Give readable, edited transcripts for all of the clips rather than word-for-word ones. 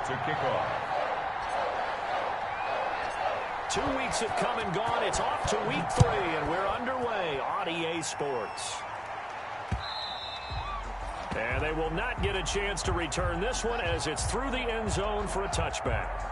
to kick off. 2 weeks have come and gone. It's off to week 3, and we're underway on EA Sports. And they will not get a chance to return this one as it's through the end zone for a touchback.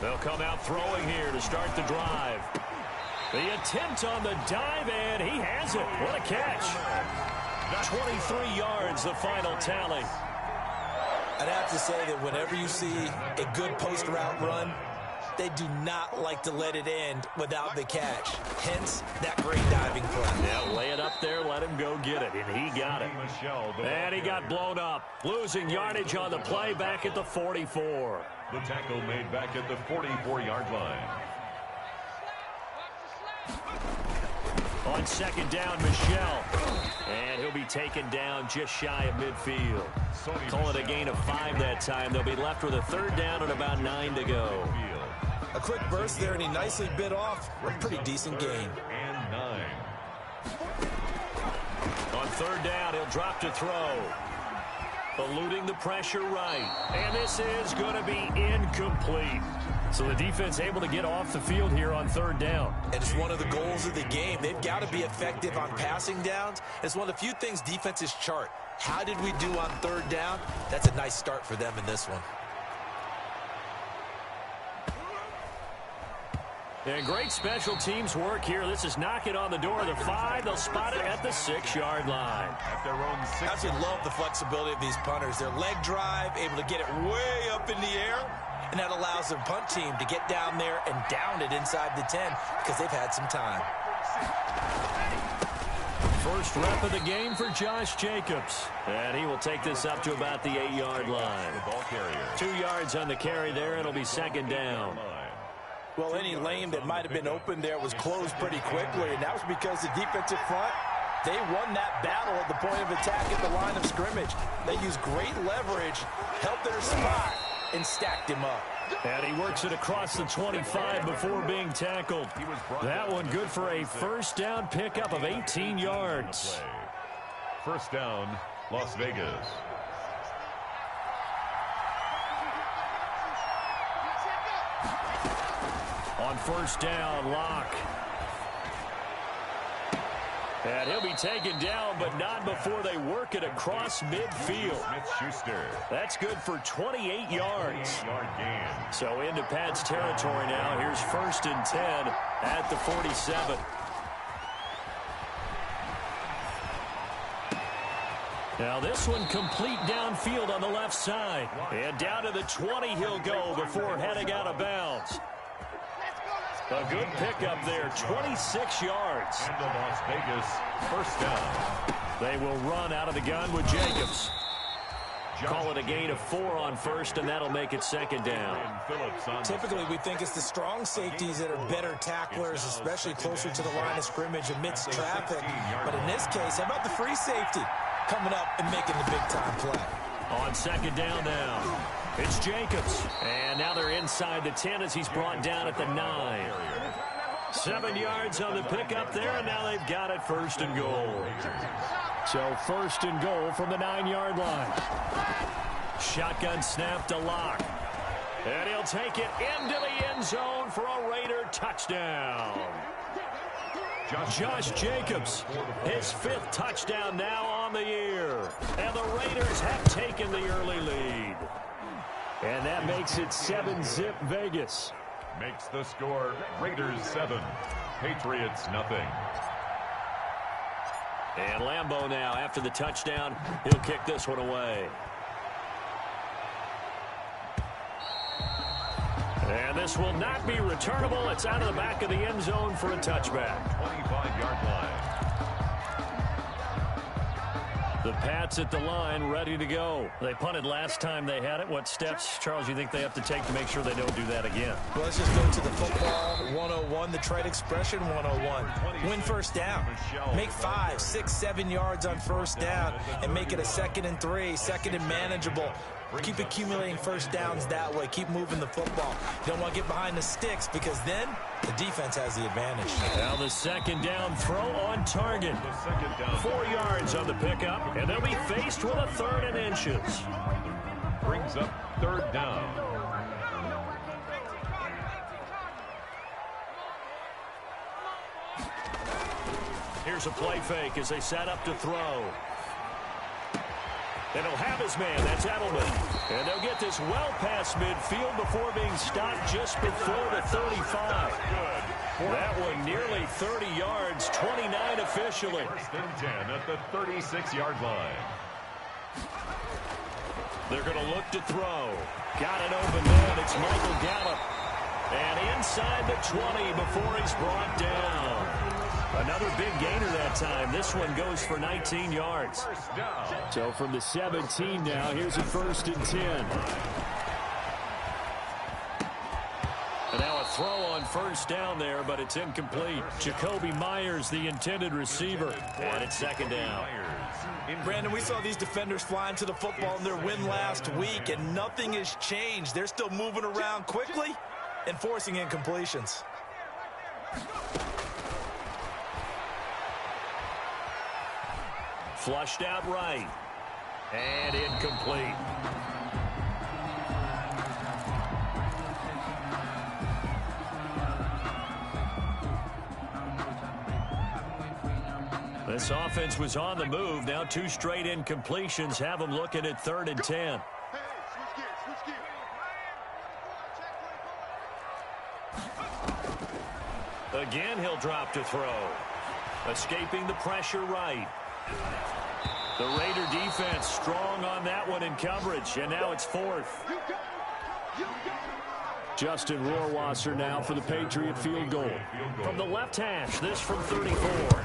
They'll come out throwing here to start the drive. The attempt on the dive, and he has it. What a catch. 23 yards, the final tally. I'd have to say that whenever you see a good post route run, they do not like to let it end without the catch. Hence, that great diving play. Yeah, lay it up there, let him go get it, and he got it. And he got blown up, losing yardage on the play back at the 44. The tackle made back at the 44-yard line. On second down, Michelle. And he'll be taken down just shy of midfield. Call it a gain of 5 that time. They'll be left with a third down and about 9 to go. A quick burst there, and he nicely bit off a pretty decent gain. And 9. On third down, he'll drop to throw. Eluding the pressure right. And this is going to be incomplete. So the defense able to get off the field here on third down. And it's one of the goals of the game. They've got to be effective on passing downs. It's one of the few things defenses chart. How did we do on third down? That's a nice start for them in this one. And great special teams work here. This is knocking on the door of the 5. They'll spot it at the 6-yard line. At their own 6. I absolutely love the flexibility of these punters. Their leg drive, able to get it way up in the air, and that allows their punt team to get down there and down it inside the 10 because they've had some time. First rep of the game for Josh Jacobs. And he will take this up to about the 8-yard line. 2 yards on the carry there. It'll be second down. Well, any lane that might have been open there was closed pretty quickly, and that was because the defensive front, they won that battle at the point of attack at the line of scrimmage. They used great leverage, held their spot, and stacked him up. And he works it across the 25 before being tackled. That one good for a first down pickup of 18 yards. First down, Las Vegas. On first down, Locke. And he'll be taken down, but not before they work it across midfield. That's good for 28 yards. So into Pat's territory now. Here's first and 10 at the 47. Now this one complete downfield on the left side. And down to the 20 he'll go before heading out of bounds. A good pickup there, 26 yards. And the Las Vegas first down. They will run out of the gun with Jacobs. Call it a gain of 4 on first, and that'll make it second down. Typically, we think it's the strong safeties that are better tacklers, especially closer to the line of scrimmage amidst traffic. But in this case, how about the free safety coming up and making the big-time play? On second down now, it's Jacobs. And now they're inside the 10 as he's brought down at the 9. 7 yards on the pickup there, and now they've got it first and goal. So first and goal from the 9-yard line. Shotgun snap to Locke. And he'll take it into the end zone for a Raider touchdown. Josh Jacobs, his 5th touchdown now on the year. And the Raiders have taken the early lead. And that makes it 7-zip Vegas. Makes the score Raiders 7, Patriots nothing. And Lambeau now, after the touchdown, he'll kick this one away. And this will not be returnable. It's out of the back of the end zone for a touchback. 25-yard line. The Pats at the line, ready to go. They punted last time they had it. What steps, Charles, you think they have to take to make sure they don't do that again? Well, let's just go to the football 101, the trade expression 101. Win first down. Make 5, 6, 7 yards on first down and make it a 2nd and 3, 2nd and manageable. Keep accumulating first downs that way. Keep moving the football. You don't want to get behind the sticks because then the defense has the advantage. Now the 2nd down throw on target. 4 yards on the pickup, and they'll be faced with a 3rd and inches. Brings up 3rd down. Here's a play fake as they set up to throw. And he'll have his man. That's Edelman. And they'll get this well past midfield before being stopped just before the 35. That one nearly 30 yards, 29 officially. 1st and 10 at the 36-yard line. They're going to look to throw. Got it open man. It's Michael Gallup. And inside the 20 before he's brought down. Another big gainer that time. This one goes for 19 yards. So from the 17 now, here's a 1st and 10. And now a throw on 1st down there, but it's incomplete. Jacoby Myers, the intended receiver. And it's 2nd down. Brandon, we saw these defenders flying to the football in their win last week, and nothing has changed. They're still moving around quickly and forcing incompletions. Flushed out right. And incomplete. This offense was on the move. Now 2 straight incompletions have them looking at 3rd and 10. Again, he'll drop to throw. Escaping the pressure right. The Raider defense strong on that one in coverage, and now it's 4th. Justin Rohrwasser now for the Patriot field goal. From the left hash, this from 34.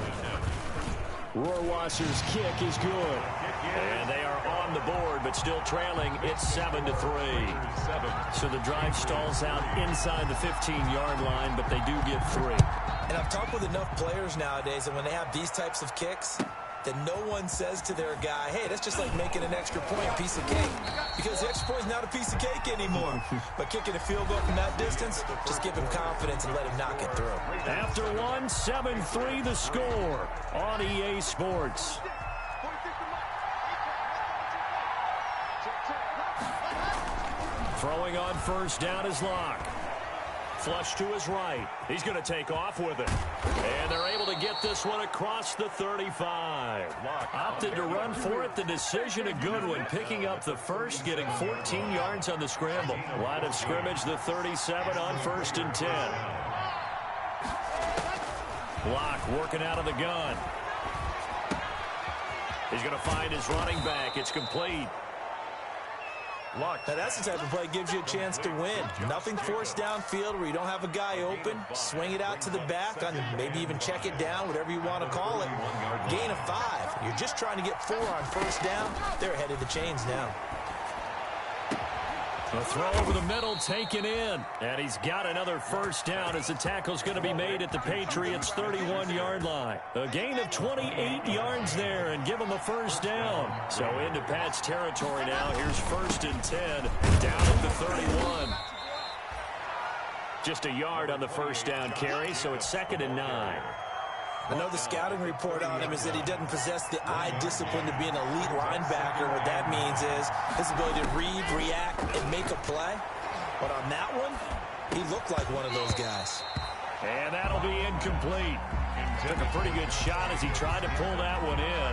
Rohrwasser's kick is good. And they are on the board, but still trailing. It's 7-3. So the drive stalls out inside the 15-yard line, but they do get 3. And I've talked with enough players nowadays, and when they have these types of kicks, that no one says to their guy, hey, that's just like making an extra point, piece of cake. Because the extra point is not a piece of cake anymore. But kicking a field goal from that distance, just give him confidence and let him knock it through. After 1, 7-3 the score on EA Sports. Throwing on 1st down is Locke. Flush to his right. He's going to take off with it. And they're able to get this one across the 35. Opted to run for it. The decision a good one. Picking up the 1st, getting 14 yards on the scramble. Line of scrimmage, the 37 on 1st and 10. Locke working out of the gun. He's going to find his running back. It's complete. Now that's the type of play that gives you a chance to win. Nothing forced downfield where you don't have a guy open. Swing it out to the back, on maybe even check it down, whatever you want to call it. Gain of 5. You're just trying to get 4 on 1st down. They're ahead of the chains now. A throw over the middle taken in. And he's got another 1st down as the tackle's going to be made at the Patriots' 31-yard line. A gain of 28 yards there and give him a 1st down. So into Pat's territory now. Here's 1st and 10 down at the 31. Just a yard on the 1st down carry, so it's 2nd and 9. I know the scouting report on him is that he doesn't possess the eye discipline to be an elite linebacker. What that means is his ability to read, react, and make a play. But on that one, he looked like one of those guys. And that'll be incomplete. Took a pretty good shot as he tried to pull that one in.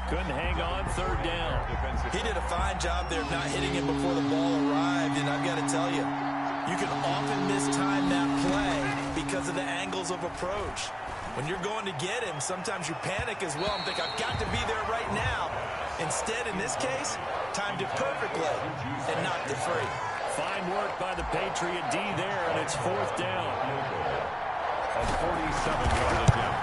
Couldn't hang on 3rd down. He did a fine job there of not hitting it before the ball arrived. And I've got to tell you, you can often mistime that play because of the angles of approach. When you're going to get him, sometimes you panic as well and think, I've got to be there right now. Instead, in this case, timed it perfectly and knocked it free. Fine work by the Patriot D there, and it's 4th down. A 47-yard attempt.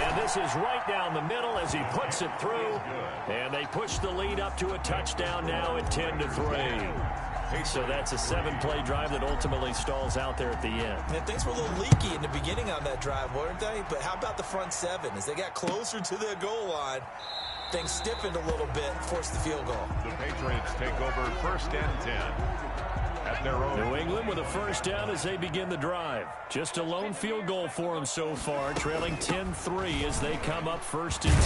And This is right down the middle as he puts it through. And they push the lead up to a touchdown now at 10-3. So that's a 7-play drive that ultimately stalls out there at the end. And things were a little leaky in the beginning on that drive, weren't they? But how about the front seven? As they got closer to their goal line, things stiffened a little bit, forced the field goal. The Patriots take over 1st and 10. At their own. New England with a first down as they begin the drive. Just a lone field goal for them so far, trailing 10-3 as they come up 1st and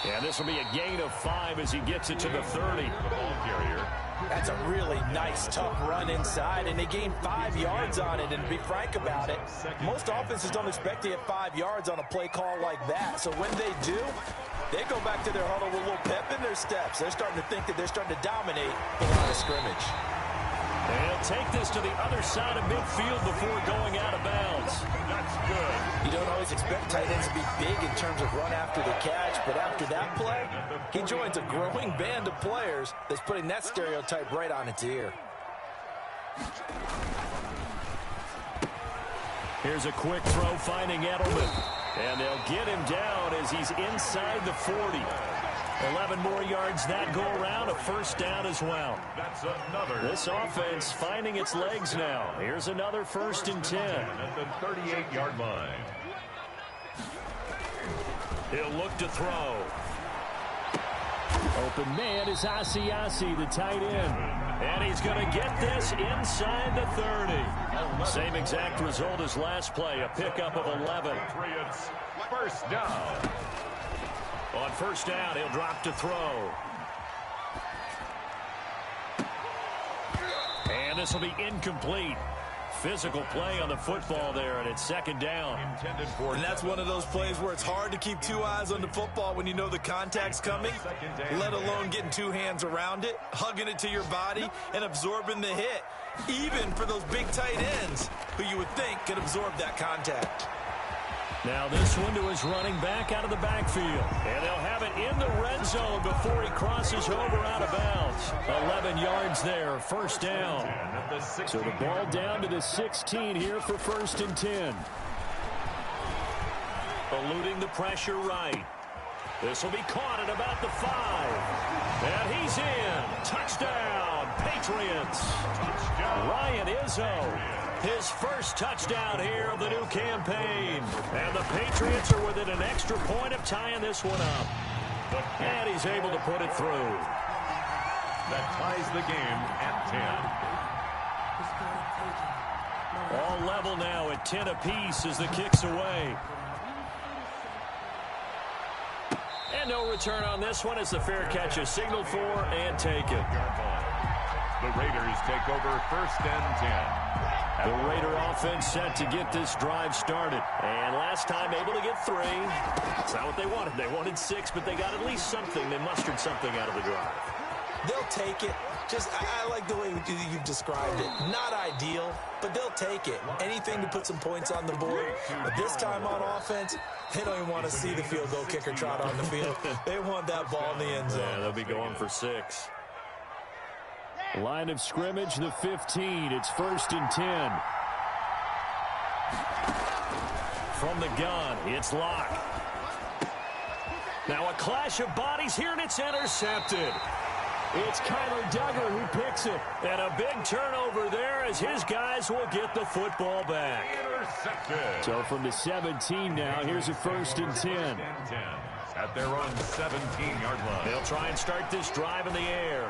10. And this will be a gain of 5 as he gets it to the 30. The ball carrier. That's a really nice, tough run inside, and they gained 5 yards on it. And to be frank about it, most offenses don't expect to get 5 yards on a play call like that. So when they do, they go back to their huddle with a little pep in their steps. They're starting to think that they're starting to dominate the line of scrimmage. They'll take this to the other side of midfield before going out of bounds. That's good. You don't always expect tight ends to be big in terms of run after the catch, but after that play, he joins a growing band of players that's putting that stereotype right on its ear. Here's a quick throw finding Edelman. And they'll get him down as he's inside the 40. 11 more yards that go around, a first down as well. That's another. This offense finding its legs now. Here's another 1st and 10. At the 38-yard line. He'll look to throw. Open man is Asiasi, the tight end. And he's going to get this inside the 30. Same exact result as last play, a pickup of 11. Patriots, first down. On first down, he'll drop to throw. And this will be incomplete. Physical play on the football there, and it's 2nd down. And that's one of those plays where it's hard to keep 2 eyes on the football when you know the contact's coming, let alone getting 2 hands around it, hugging it to your body, and absorbing the hit, even for those big tight ends who you would think could absorb that contact. Now this one to his running back out of the backfield. And they'll have it in the red zone before he crosses over out of bounds. 11 yards there, first down. So the ball down to the 16 here for 1st and 10. Eluding the pressure right. This will be caught at about the 5. And he's in. Touchdown, Patriots. Ryan Izzo. His first touchdown here of the new campaign. And the Patriots are within an extra point of tying this one up. And he's able to put it through. That ties the game at 10. All level now at 10 apiece as the kick's away. And no return on this one as the fair catch is signaled for and taken. The Raiders take over 1st and 10. The Raider offense set to get this drive started. And last time able to get 3. That's not what they wanted. They wanted 6, but they got at least something. They mustered something out of the drive. They'll take it. I like the way you've described it. Not ideal, but they'll take it. Anything to put some points on the board. But this time on offense, they don't even want to see the field goal kicker trot on the field. They want that ball in the end zone. Yeah, they'll be going for 6. Line of scrimmage, the 15. It's 1st and 10. From the gun, it's Locke. Now a clash of bodies here, and it's intercepted. It's Kyler Duggar who picks it. And a big turnover there as his guys will get the football back. Intercepted. So from the 17 now, here's a 1st and 10. At their own 17-yard line. They'll try and start this drive in the air.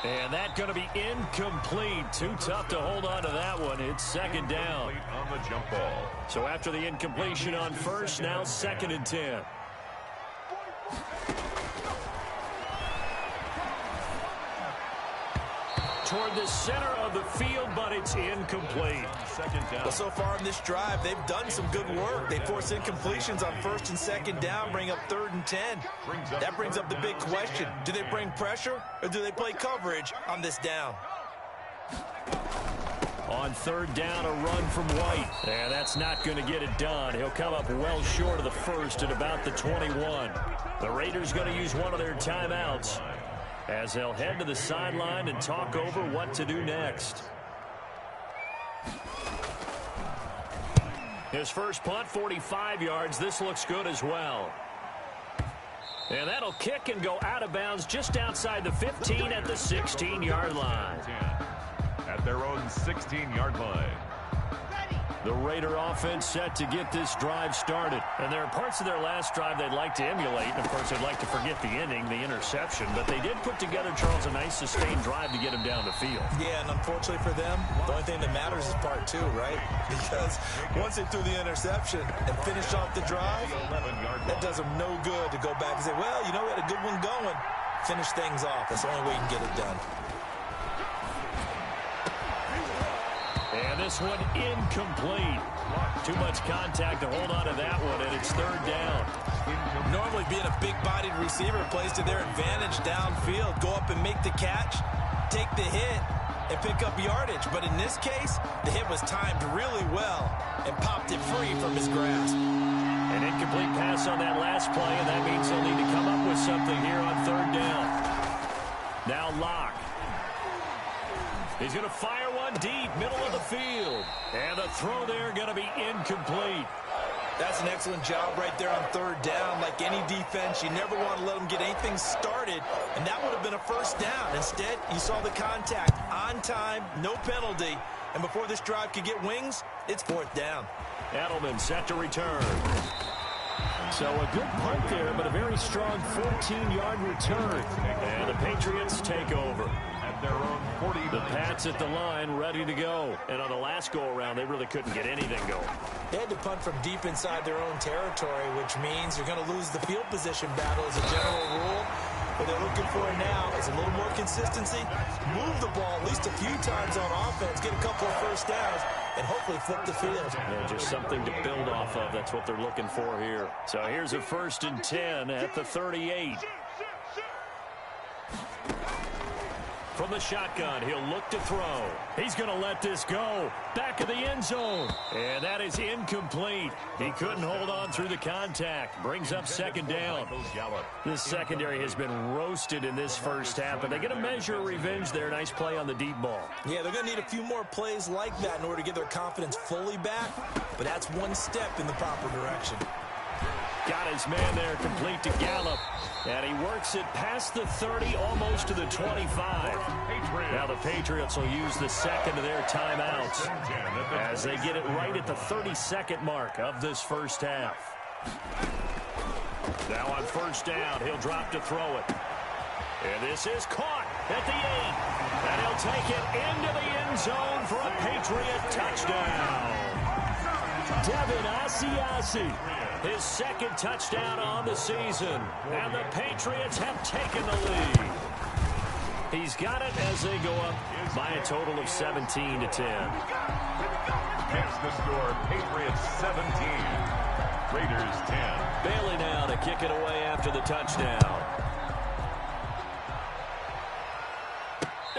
And that's going to be incomplete. Too tough to hold on to that one. It's 2nd down. On the jump ball. So after the incompletion on first, now 2nd and 10. Toward the center of the field, but it's incomplete. 2nd down. Well, so far in this drive, they've done some good work. They force incompletions on 1st and 2nd down, bring up 3rd and 10. That brings up the big question. Do they bring pressure or do they play coverage on this down? On 3rd down, a run from White. And that's not going to get it done. He'll come up well short of the first at about the 21. The Raiders going to use one of their timeouts as they'll head to the sideline and talk over what to do next. His first punt, 45 yards. This looks good as well. And that'll kick and go out of bounds just outside the 15 at the 16-yard line. At their own 16-yard line. The Raider offense set to get this drive started. And there are parts of their last drive they'd like to emulate. And, of course, they'd like to forget the ending, the interception. But they did put together, Charles, a nice sustained drive to get him down the field. Yeah, and unfortunately for them, the only thing that matters is part two, right? Because once they threw the interception and finished off the drive, that does them no good to go back and say, well, you know, we had a good one going. Finish things off. That's the only way you can get it done. And this one incomplete. Too much contact to hold on to that one, and it's third down. Normally being a big-bodied receiver plays to their advantage downfield. Go up and make the catch, take the hit, and pick up yardage. But in this case, the hit was timed really well and popped it free from his grasp. An incomplete pass on that last play, and that means they'll need to come up with something here on third down. Now Locke. He's going to fire one deep, middle of the field. And the throw there going to be incomplete. That's an excellent job right there on third down. Like any defense, you never want to let them get anything started, and that would have been a first down. Instead, you saw the contact on time, no penalty, and before this drive could get wings, it's fourth down. Edelman set to return. So a good punt there, but a very strong 14-yard return. And the Patriots take over. At their own 40. The Pats at the line, ready to go. And on the last go-around, they really couldn't get anything going. They had to punt from deep inside their own territory, which means you're going to lose the field position battle as a general rule. What they're looking for now is a little more consistency, move the ball at least a few times on offense, get a couple of first downs, and hopefully flip the field. Yeah, just something to build off of. That's what they're looking for here. So here's a 1st and 10 at the 38. From the shotgun, he'll look to throw. He's going to let this go. Back of the end zone. And that is incomplete. He couldn't hold on through the contact. Brings up second down. This secondary has been roasted in this first half, but they get a measure of revenge there. Nice play on the deep ball. Yeah, they're going to need a few more plays like that in order to get their confidence fully back, but that's one step in the proper direction. Got his man there, complete to Gallup. And he works it past the 30, almost to the 25. Now the Patriots will use the second of their timeouts as they get it right at the 32nd mark of this first half. Now on first down, he'll drop to throw it. And this is caught at the 8. And he'll take it into the end zone for a Patriot touchdown. Devin Asiasi, his second touchdown on the season. And the Patriots have taken the lead. He's got it as they go up by a total of 17-10. Makes the score Patriots 17, Raiders 10. Bailey now to kick it away after the touchdown.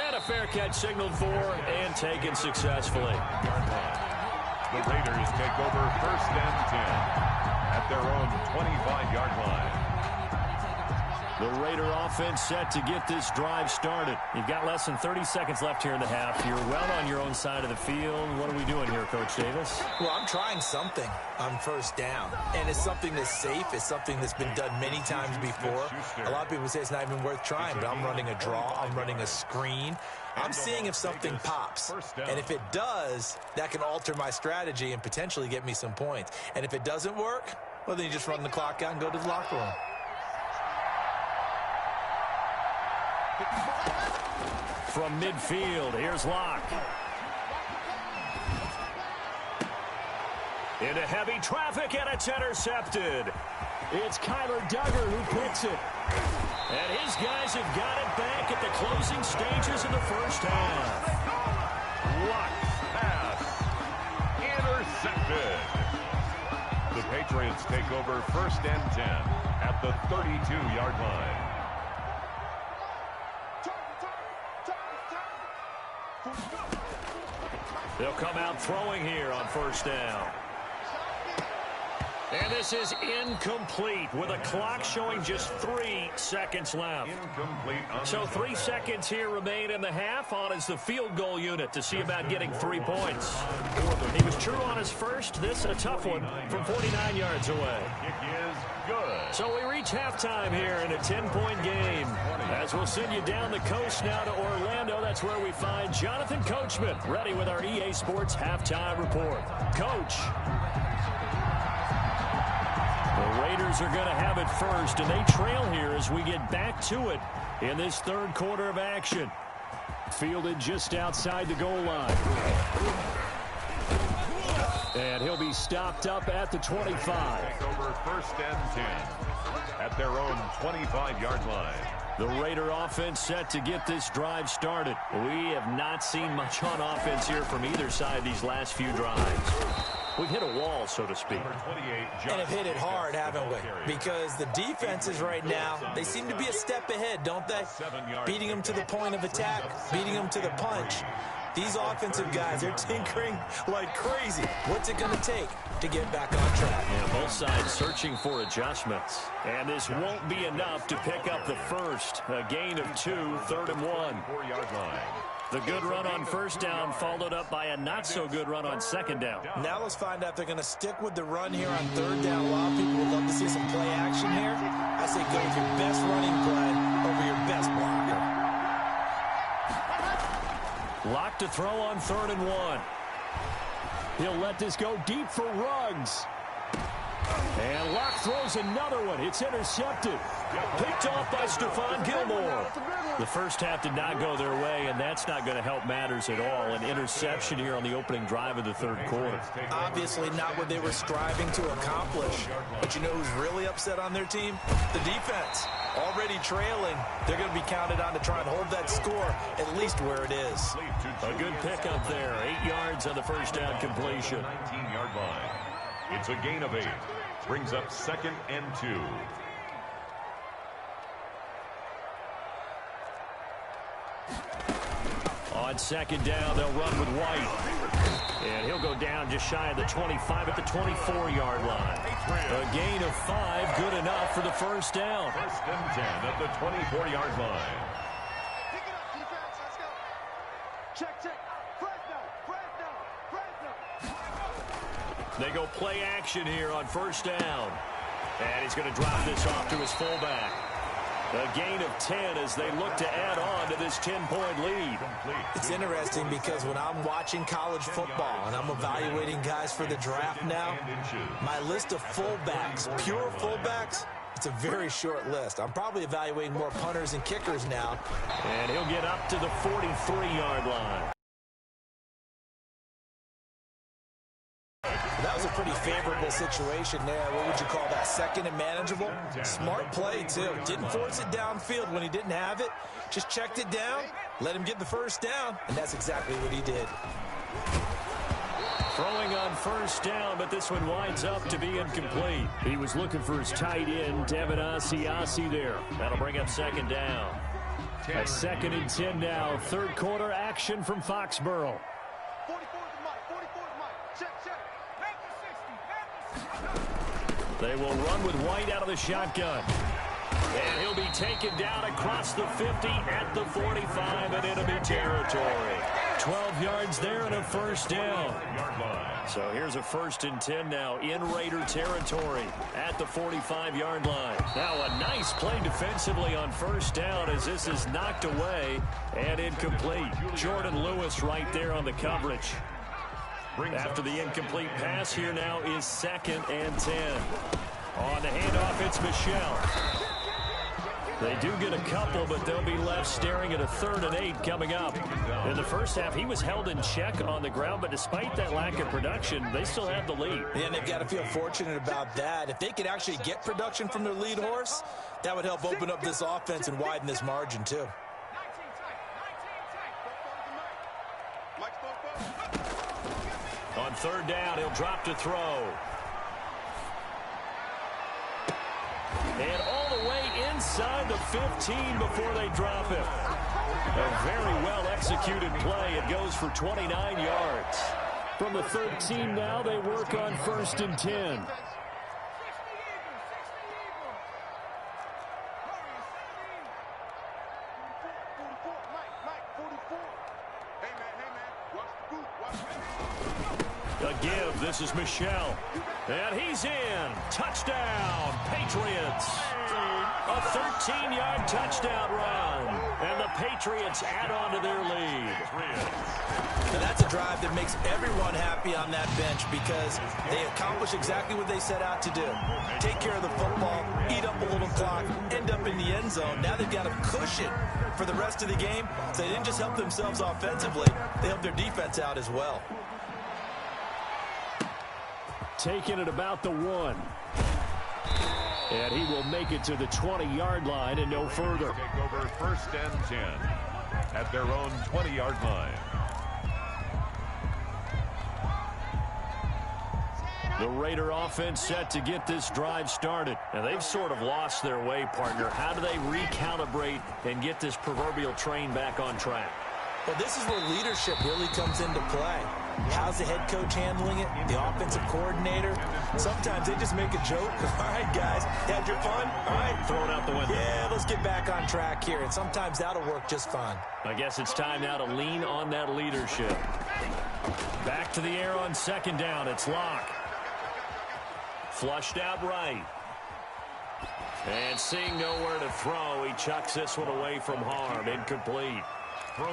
And a fair catch signaled for and taken successfully. The Raiders take over 1st and 10 at their own 25-yard line. The Raider offense set to get this drive started. You've got less than 30 seconds left here in the half. You're well on your own side of the field. What are we doing here, Coach Davis? Well, I'm trying something on first down, and it's something that's safe. It's something that's been done many times before. A lot of people say it's not even worth trying, but I'm running a draw. I'm running a screen. I'm seeing if something pops, and if it does, that can alter my strategy and potentially get me some points. And if it doesn't work, well, then you just run the clock out and go to the locker room. From midfield, here's Locke. Into heavy traffic, and it's intercepted. It's Kyler Duggar who picks it. And his guys have got it back at the closing stages of the first half. Locke pass. Intercepted. The Patriots take over 1st and 10 at the 32-yard line. They'll come out throwing here on first down. And this is incomplete with a clock showing just 3 seconds left. Incomplete. So 3 seconds here remain in the half. On is the field goal unit to see about getting 3 points. He was true on his first. This a tough one from 49 yards away. Kick is good. So we reach halftime here in a 10-point game. As we'll send you down the coast now to Orlando. That's where we find Jonathan Coachman ready with our EA Sports halftime report. Coach. The Raiders are going to have it first, and they trail here as we get back to it in this third quarter of action. Fielded just outside the goal line. And he'll be stopped up at the 25. Take over first and 10 at their own 25-yard line. The Raider offense set to get this drive started. We have not seen much on offense here from either side these last few drives. We've hit a wall, so to speak. And have hit it hard, haven't we? Because the defenses right now, they seem to be a step ahead, don't they? Beating them to the point of attack, beating them to the punch. These offensive guys, they're tinkering like crazy. What's it going to take to get back on track? Yeah, both sides searching for adjustments. And this won't be enough to pick up the first. A gain of 2, 3rd and 1. 4-yard line. The good run on first down followed up by a not-so-good run on second down. Now let's find out if they're going to stick with the run here on third down. A lot of people would love to see some play action here. I say go with your best running play over your best blocker. Lock to throw on 3rd and 1. He'll let this go deep for Ruggs. And Locke throws another one. It's intercepted. Picked off by Stephon Gilmore. The first half did not go their way, and that's not going to help matters at all. An interception here on the opening drive of the third quarter. Obviously not what they were striving to accomplish. But you know who's really upset on their team? The defense. Already trailing. They're going to be counted on to try and hold that score at least where it is. A good pickup there. 8 yards on the first down completion. 19-yard line. It's a gain of 8. Brings up 2nd and 2. On second down, they'll run with White. And he'll go down just shy of the 25 at the 24-yard line. A gain of 5, good enough for the first down. 1st and 10 at the 24-yard line. Pick it up, defense. Let's go. Check. Fresno. They go play action here on first down. And he's going to drop this off to his fullback. A gain of 10 as they look to add on to this 10-point lead. It's interesting because when I'm watching college football and I'm evaluating guys for the draft now, my list of fullbacks, pure fullbacks, it's a very short list. I'm probably evaluating more punters and kickers now. And he'll get up to the 43-yard line. That was a pretty favorable situation there. What would you call that? Second and manageable? Smart play, too. Didn't force it downfield when he didn't have it. Just checked it down, let him get the first down, and that's exactly what he did. Throwing on first down, but this one winds up to be incomplete. He was looking for his tight end, Devin Asiasi there. That'll bring up second down. A 2nd and 10 now. Third quarter action from Foxborough. 44 to Mike. Check. They will run with White out of the shotgun. And he'll be taken down across the 50 at the 45 in enemy territory. 12 yards there and a first down. So here's a 1st and 10 now in Raider territory at the 45-yard line. Now a nice play defensively on first down as this is knocked away and incomplete. Jordan Lewis right there on the coverage. After the incomplete pass, here now is 2nd and 10. On the handoff, it's Michelle. They do get a couple, but they'll be left staring at a 3rd and 8 coming up. In the first half, he was held in check on the ground, but despite that lack of production, they still have the lead. And they've got to feel fortunate about that. If they could actually get production from their lead horse, that would help open up this offense and widen this margin, too. On 3rd down, he'll drop to throw. And all the way inside the 15 before they drop him. A very well-executed play. It goes for 29 yards. From the 13 now, they work on 1st and 10. This is Michel. And he's in. Touchdown, Patriots. A 13-yard touchdown run. And the Patriots add on to their lead. Now that's a drive that makes everyone happy on that bench because they accomplish exactly what they set out to do. Take care of the football, eat up a little clock, end up in the end zone. Now they've got a cushion for the rest of the game. So they didn't just help themselves offensively, they helped their defense out as well. Taking it about the 1. And he will make it to the 20-yard line and no further. Take over 1st and 10 at their own 20-yard line. The Raider offense set to get this drive started. Now, they've sort of lost their way, partner. How do they recalibrate and get this proverbial train back on track? Well, this is where leadership really comes into play. How's the head coach handling it? The offensive coordinator? Sometimes they just make a joke. All right, guys, had your fun? All right. Throw it out the window. Yeah, let's get back on track here. And sometimes that'll work just fine. I guess it's time now to lean on that leadership. Back to the air on 2nd down. It's Locke. Flushed out right. And seeing nowhere to throw, he chucks this one away from harm. Incomplete.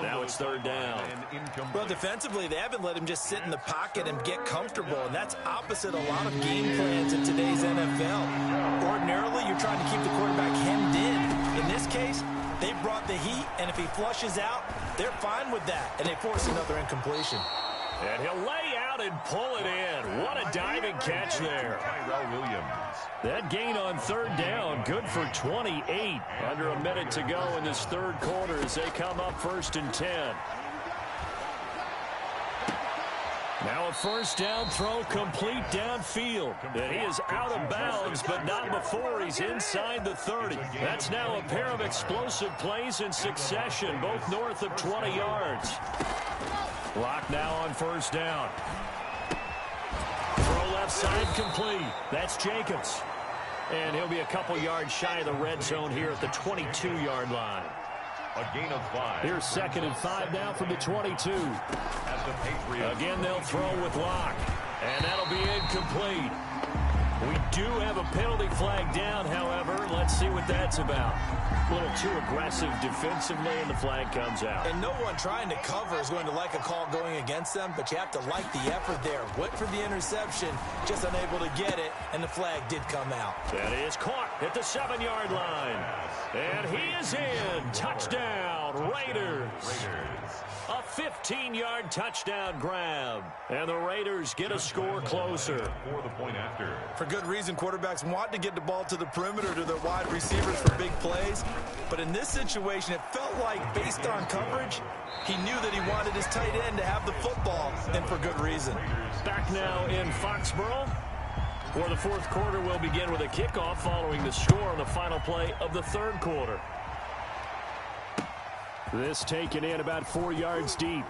Now it's 3rd down. Well, defensively, they haven't let him just sit in the pocket and get comfortable, and that's opposite a lot of game plans in today's NFL. Ordinarily, you're trying to keep the quarterback hemmed in. In this case, they brought the heat, and if he flushes out, they're fine with that, and they force another incompletion. And he'll lay out and pull it in. What a diving catch there. Williams. That gain on 3rd down, good for 28. Under a minute to go in this 3rd quarter as they come up 1st and 10. Now a 1st down throw complete downfield. And he is out of bounds, but not before he's inside the 30. That's now a pair of explosive plays in succession, both north of 20 yards. Lock now on 1st down. Throw left side complete. That's Jacobs. And he'll be a couple yards shy of the red zone here at the 22-yard line. A gain of 5. Here's 2nd and 5 now from the 22. At the Patriots. Again, they'll throw with Locke. And that'll be incomplete. We do have a penalty flag down, however. Let's see what that's about. A little too aggressive defensively, and the flag comes out. And no one trying to cover is going to like a call going against them, but you have to like the effort there. Went for the interception, just unable to get it, and the flag did come out. That is caught at the 7-yard line. And he is in. Touchdown, Raiders. A 15-yard touchdown grab. And the Raiders get a score closer. For the point after. For good reason, quarterbacks want to get the ball to the perimeter to their wide receivers for big plays. But in this situation, it felt like, based on coverage, he knew that he wanted his tight end to have the football, and for good reason. Back now in Foxborough, where the 4th quarter will begin with a kickoff following the score on the final play of the 3rd quarter. This taken in about 4 yards deep.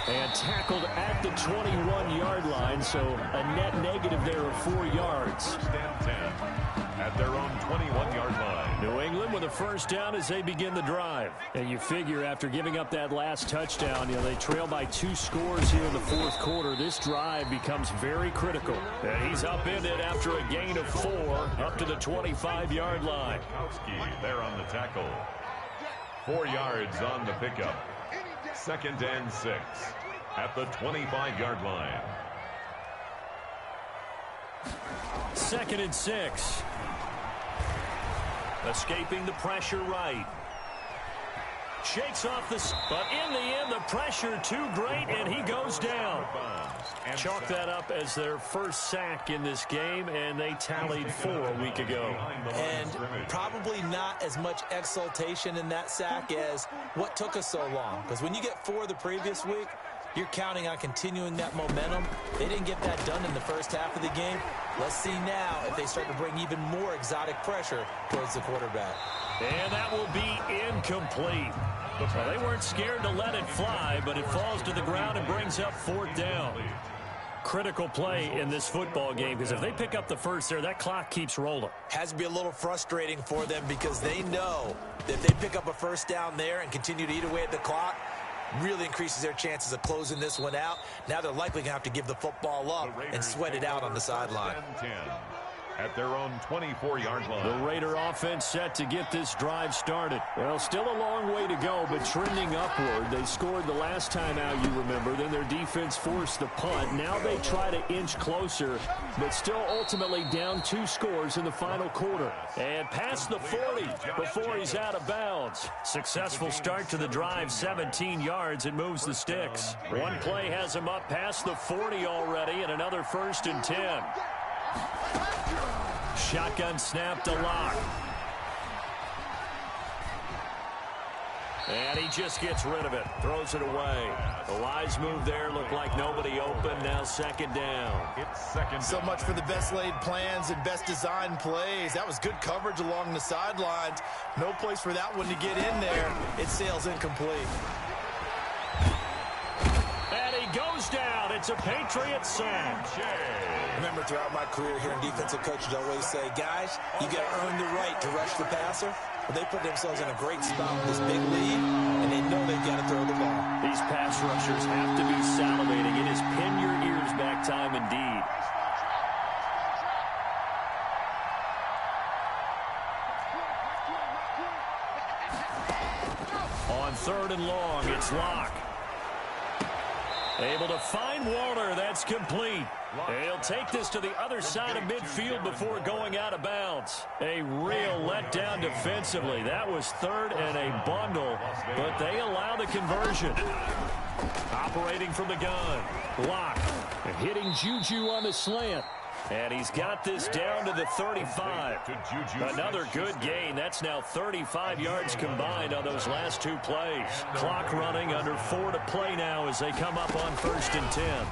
And tackled at the 21-yard line, so a net negative there of 4 yards. 1st and 10 at their own 21-yard line. New England with a 1st down as they begin the drive. And you figure after giving up that last touchdown, they trail by 2 scores here in the 4th quarter. This drive becomes very critical. And he's upended after a gain of 4 up to the 25-yard line. There on the tackle. 4 yards on the pickup. 2nd and 6 at the 25-yard line. 2nd and 6. Escaping the pressure right. Shakes off the... But in the end, the pressure too great, and he goes down. Chalk that up as their 1st sack in this game, and they tallied 4 a week ago. And probably not as much exultation in that sack as what took us so long. Because when you get 4 the previous week, you're counting on continuing that momentum. They didn't get that done in the first half of the game. Let's see now if they start to bring even more exotic pressure towards the quarterback. And that will be incomplete. Well, they weren't scared to let it fly, but it falls to the ground and brings up 4th down. Critical play in this football game, because if they pick up the 1st there, that clock keeps rolling. Has to be a little frustrating for them because they know that if they pick up a 1st down there and continue to eat away at the clock, really increases their chances of closing this one out. Now they're likely going to have to give the football up and sweat it out on the sideline. At their own 24-yard line. The Raider offense set to get this drive started. Well, still a long way to go, but trending upward. They scored the last time out, you remember. Then their defense forced the punt. Now they try to inch closer, but still ultimately down 2 scores in the final quarter. And past the 40 before he's out of bounds. Successful start to the drive, 17 yards. It moves the sticks. One play has him up past the 40 already, and another 1st and 10. Shotgun snap to Locke. And he just gets rid of it. Throws it away. The wise move there. Looked like nobody open. Now 2nd down. It's 2nd down. So much for the best laid plans and best designed plays. That was good coverage along the sidelines. No place for that one to get in there. It sails incomplete. And he goes down. It's a Patriot sack. Remember, throughout my career here in defensive coaches always say, guys, you got to earn the right to rush the passer. Well, they put themselves in a great spot with this big lead, and they know they've got to throw the ball. These pass rushers have to be salivating. It is pin your ears back time indeed. On 3rd and long, it's Locke. Able to find Walter. That's complete. He'll take this to the other side of midfield before going out of bounds. A real letdown defensively. That was 3rd and a bundle, but they allow the conversion. Operating from the gun. Locke hitting Juju on the slant. And he's got this down to the 35. Another good gain. That's now 35 yards combined on those last 2 plays. Clock running, under 4 to play now as they come up on 1st and 10.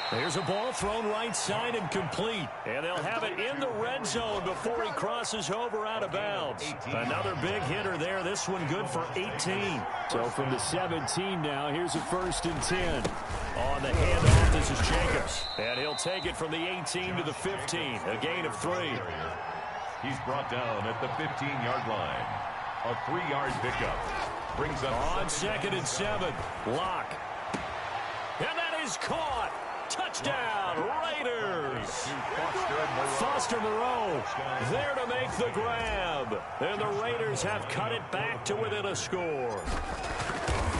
There's a ball thrown right side and complete. And they'll have it in the red zone before he crosses over out of bounds. Another big hitter there. This one good for 18. So from the 17 now, here's a 1st and 10. On the handoff, this is Jacobs. And he'll take it from the 18 to the 15. A gain of 3. He's brought down at the 15-yard line. A 3-yard pickup. Brings up on 2nd and 7. Locke. And that is caught. Touchdown, Raiders. Foster Moreau there to make the grab. And the Raiders have cut it back to within a score.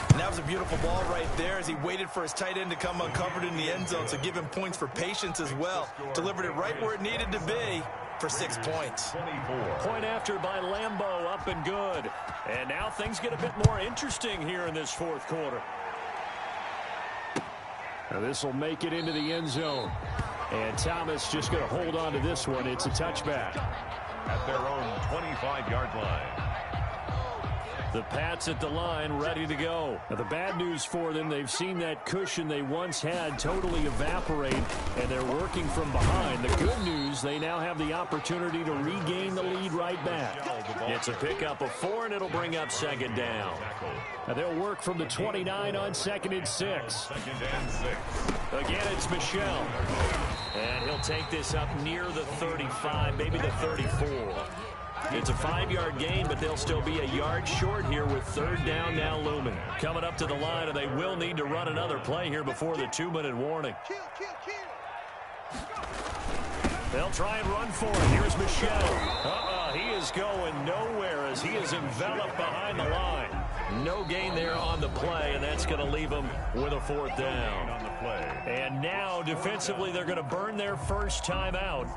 And that was a beautiful ball right there as he waited for his tight end to come uncovered in the end zone. So give him points for patience as well. Delivered it right where it needed to be for 6 points. 24. Point after by Lambeau, up and good. And now things get a bit more interesting here in this 4th quarter. Now this will make it into the end zone. And Thomas just going to hold on to this one. It's a touchback. At their own 25-yard line. The Pats at the line, ready to go. Now the bad news for them, they've seen that cushion they once had totally evaporate, and they're working from behind. The good news, they now have the opportunity to regain the lead right back. It's a pickup of 4, and it'll bring up 2nd down. Now they'll work from the 29 on 2nd and 6. 2nd and 6. Again, it's Michel. And he'll take this up near the 35, maybe the 34. It's a 5-yard gain, but they'll still be a yard short here with 3rd down now looming. Coming up to the line, and they will need to run another play here before the 2-minute warning. They'll try and run for it. Here's Michel. He is going nowhere as he is enveloped behind the line. No gain there on the play, and that's going to leave them with a 4th down. And now, defensively, they're going to burn their first timeout.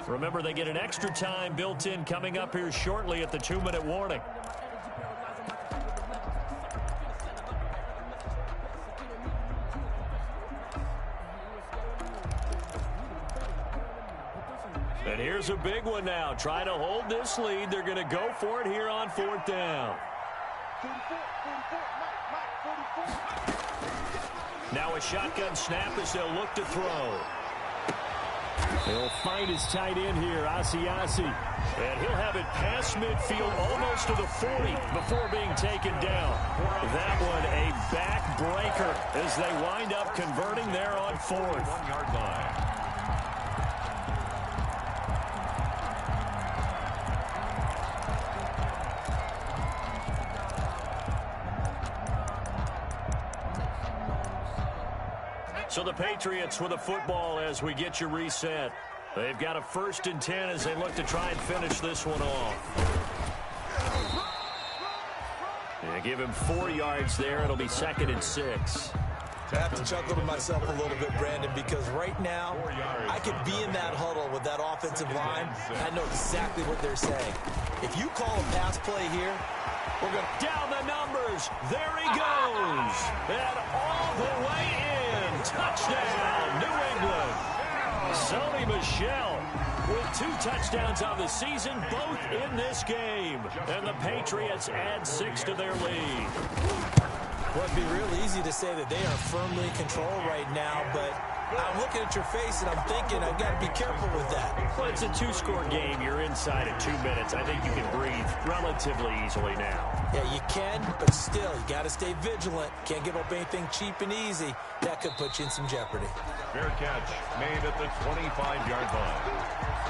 Remember, they get an extra time built in coming up here shortly at the 2-minute warning. And here's a big one now. Try to hold this lead. They're going to go for it here on 4th down. Now a shotgun snap as they'll look to throw. He'll find his tight end here, Asiasi. And he'll have it past midfield almost to the 40 before being taken down. That one a backbreaker as they wind up converting there on 4th. 1-yard line. So the Patriots with a football as we get you reset. They've got a 1st and 10 as they look to try and finish this one off. Yeah, give him 4 yards there. It'll be 2nd and 6. I have to chuckle to myself a little bit, Brandon, because right now I could be in that huddle with that offensive line. I know exactly what they're saying. If you call a pass play here, we're going to down the numbers. There he goes. And all the way in. Touchdown, New England. Sony Michel with 2 touchdowns on the season, both in this game. And the Patriots add 6 to their lead. Well, it'd be real easy to say that they are firmly in control right now, but I'm looking at your face and I'm thinking I've got to be careful with that. Well, it's a 2-score game. You're inside at 2 minutes. I think you can breathe relatively easily now. Yeah, you can, but still, you got to stay vigilant. Can't give up anything cheap and easy. That could put you in some jeopardy. Fair catch made at the 25-yard line.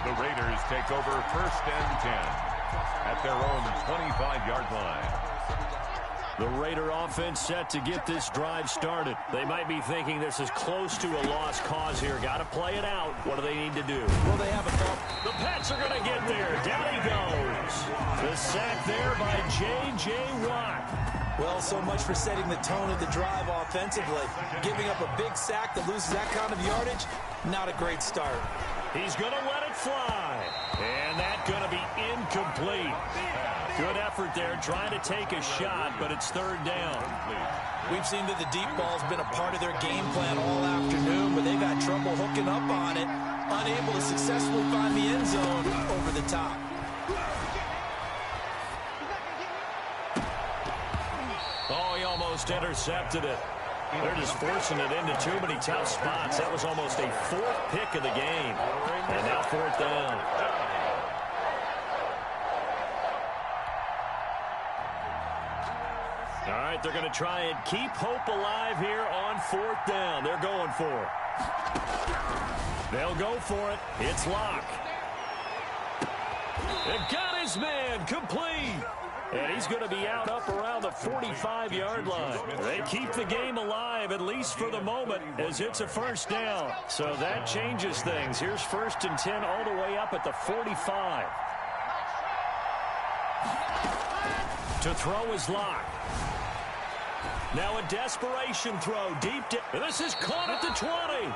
The Raiders take over 1st and 10 at their own 25-yard line. The Raider offense set to get this drive started. They might be thinking this is close to a lost cause here. Got to play it out. What do they need to do? Well, they have a thought. The Pats are going to get there. Down he goes. The sack there by J.J. Watt. Well, so much for setting the tone of the drive offensively. Giving up a big sack that loses that kind of yardage, not a great start. He's going to let it fly. And that's going to be incomplete. Good effort there, trying to take a shot, but it's 3rd down. We've seen that the deep ball's been a part of their game plan all afternoon, but they've had trouble hooking up on it, unable to successfully find the end zone over the top. Oh, he almost intercepted it. They're just forcing it into too many tough spots. That was almost a 4th pick of the game. And now 4th down. All right, they're going to try and keep hope alive here on 4th down. They're going for it. They'll go for it. It's Locke. They've got his man complete. And he's going to be out up around the 45-yard line. They keep the game alive, at least for the moment, as it's a 1st down. So that changes things. Here's 1st and 10 all the way up at the 45. To throw is Locke. Now a desperation throw deep. This is caught at the 20.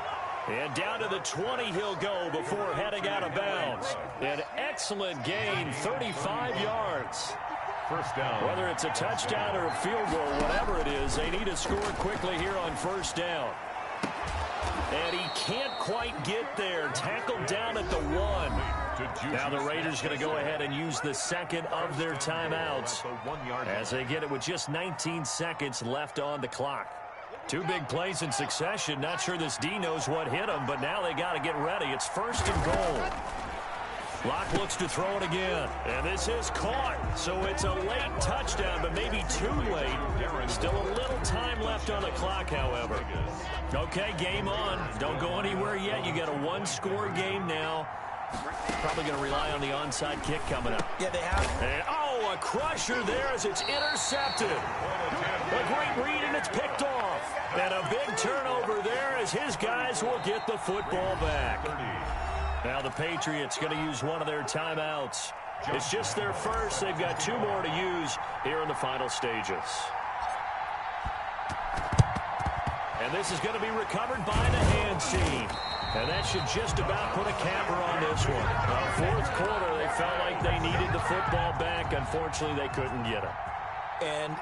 And down to the 20 he'll go before heading out of bounds. An excellent gain, 35 yards. 1st down. Whether it's a touchdown or a field goal, whatever it is, they need to score quickly here on 1st down. And he can't quite get there. Tackled down at the 1. Now the Raiders going to go ahead and use the 2nd of their timeouts as they get it with just 19 seconds left on the clock. 2 big plays in succession. Not sure this D knows what hit him, but now they got to get ready. It's 1st and goal. Locke looks to throw it again, and this is caught. So it's a late touchdown, but maybe too late. Still a little time left on the clock, however. Okay, game on. Don't go anywhere yet. You got a 1-score game now. Probably going to rely on the onside kick coming up. Yeah, they have. And, oh, a crusher there as it's intercepted. A great read, and it's picked off. And a big turnover there as his guys will get the football back. Now the Patriots going to use one of their timeouts. It's just their first. They've got 2 more to use here in the final stages. And this is going to be recovered by the hands team. And that should just about put a capper on this one. 4th quarter, they felt like they needed the football back. Unfortunately, they couldn't get it. And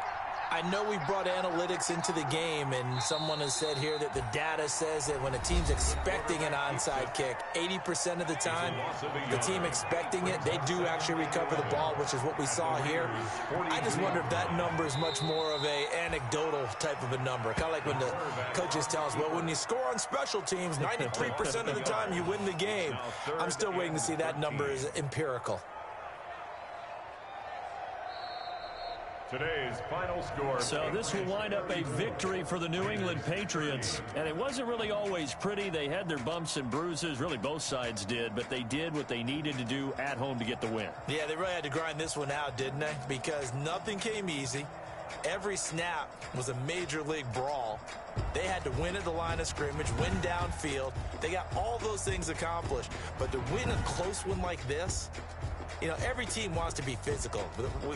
I know we brought analytics into the game, and someone has said here that the data says that when a team's expecting an onside kick, 80% of the time, the team expecting it, they do actually recover the ball, which is what we saw here. I just wonder if that number is much more of a anecdotal type of a number. Kind of like when the coaches tell us, well, when you score on special teams, 93% of the time you win the game. I'm still waiting to see that number is empirical. Today's final score. So this will wind up a victory for the New England Patriots. And it wasn't really always pretty. They had their bumps and bruises. Really, both sides did. But they did what they needed to do at home to get the win. Yeah, they really had to grind this one out, didn't they? Because nothing came easy. Every snap was a major league brawl. They had to win at the line of scrimmage, win downfield. They got all those things accomplished. But to win a close one like this, you know, every team wants to be physical.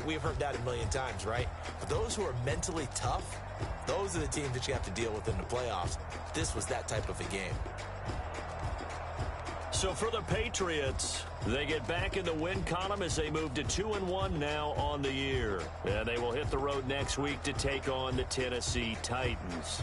We've heard that a million times, right? But those who are mentally tough, those are the teams that you have to deal with in the playoffs. This was that type of a game. So for the Patriots, they get back in the win column as they move to 2-1 now on the year. And they will hit the road next week to take on the Tennessee Titans.